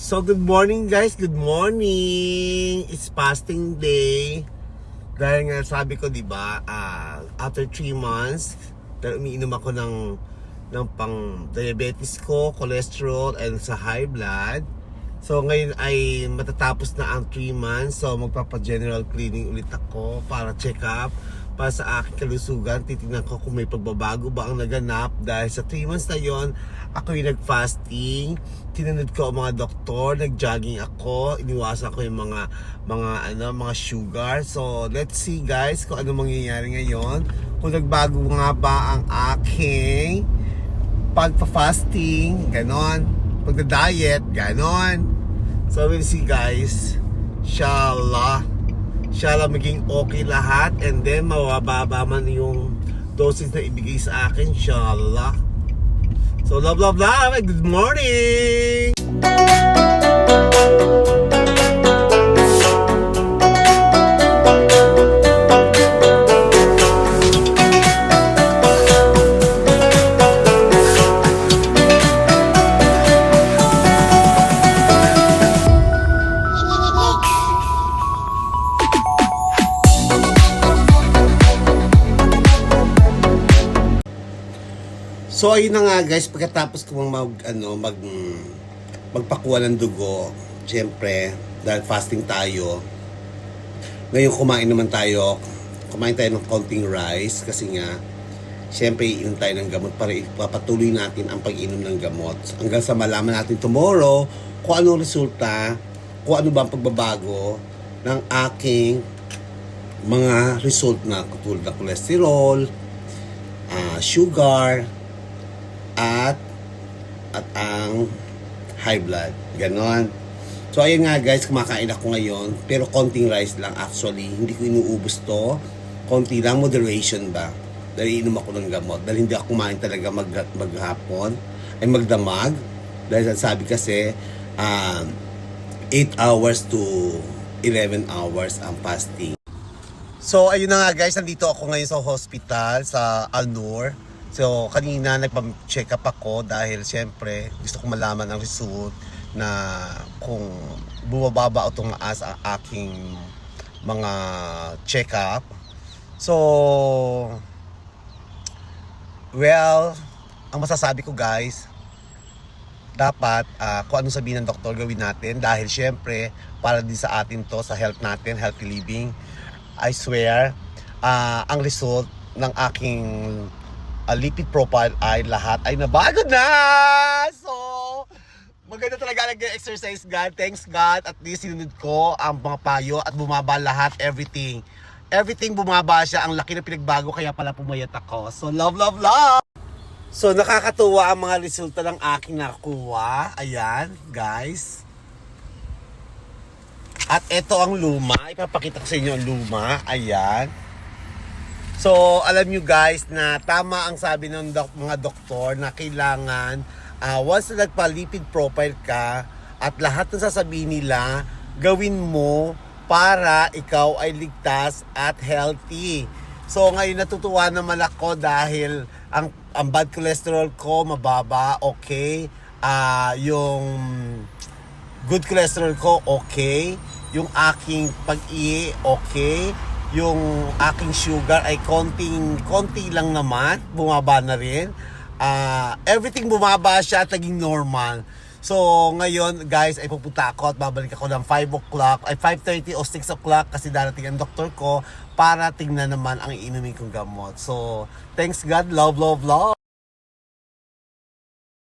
So good morning guys, good morning. It's fasting day. Dahil nga sabi ko 'di ba, after 3 months, dahil umiinom ako ng pang diabetes ko, cholesterol and sa high blood. So ngayon ay matatapos na ang 3 months. So magpapa-general cleaning ulit ako para check up para sa aking kalusugan. Titingnan ko kung may pagbabago ba ang naganap. Dahil sa 3 months na yon, ako yung nag-fasting. Tinunod ko ang mga doktor, nag-jogging ako, iniwasan ko yung mga sugar. So let's see guys kung ano mangyayari ngayon. Kung nagbago nga ba ang aking pagpa-fasting, ganon. Pagda-diet, ganon. So we'll see guys. Inshallah maging okay lahat, and then mababa man yung doses na ibigay sa akin, inshallah. So love, good morning! So ayun na nga guys, pagkatapos ko magpakuha ng dugo, syempre dahil fasting tayo, ngayon kumain tayo ng konting rice kasi nga syempre iinom tayo ng gamot para ipapatuloy natin ang pag-inom ng gamot hanggang sa malaman natin tomorrow kung anong resulta, kung ano ba ang pagbabago ng aking mga result na katulad ng cholesterol, sugar, at ang high blood, ganon. So ayun nga guys, kumakain ako ngayon pero konting rice lang actually, hindi ko inuubos to, konti lang, moderation ba, dahil inom ako ng gamot, dahil hindi ako kumain talaga maghapon ay magdamag, dahil sabi kasi 8 hours to 11 hours ang fasting. So ayun na nga guys, nandito ako ngayon sa hospital sa Al-Noor. So, kanina nagpa-check up ako dahil siyempre gusto ko malaman ang result na kung bumababa o tumaas ang aking mga check up. So, well, ang masasabi ko guys, dapat kung ano sabihin ng doktor gawin natin dahil siyempre para din sa atin to, sa health natin, healthy living. I swear, ang result ng aking lipid profile ay lahat ay nabago na. So, maganda talaga nag-exercise God. Thanks God. At least sinunod ko ang mga payo at bumaba lahat, everything. Everything bumaba siya. Ang laki na pinagbago kaya pala pumayat ako. So, love. So, nakakatuwa ang mga resulta ng aking nakuha. Ayan, guys. At ito ang luma. Ipapakita ko sa inyo ang luma. Ayan. So, alam nyo guys na tama ang sabi ng mga doktor na kailangan once na nagpa-lipid profile ka at lahat ng sasabihin nila, gawin mo para ikaw ay ligtas at healthy. So, ngayon natutuwa naman ako dahil ang bad cholesterol ko mababa, okay. Yung good cholesterol ko, okay. Yung aking pag-ihi, okay. Yung aking sugar ay konti lang naman, bumaba na rin. Everything bumaba siya at naging normal. So ngayon guys ay pupunta ako at babalik ako ng 5 o'clock, ay 5:30 o 6 o'clock kasi darating ang doktor ko para tingnan naman ang iinumin kong gamot. So thanks God, love.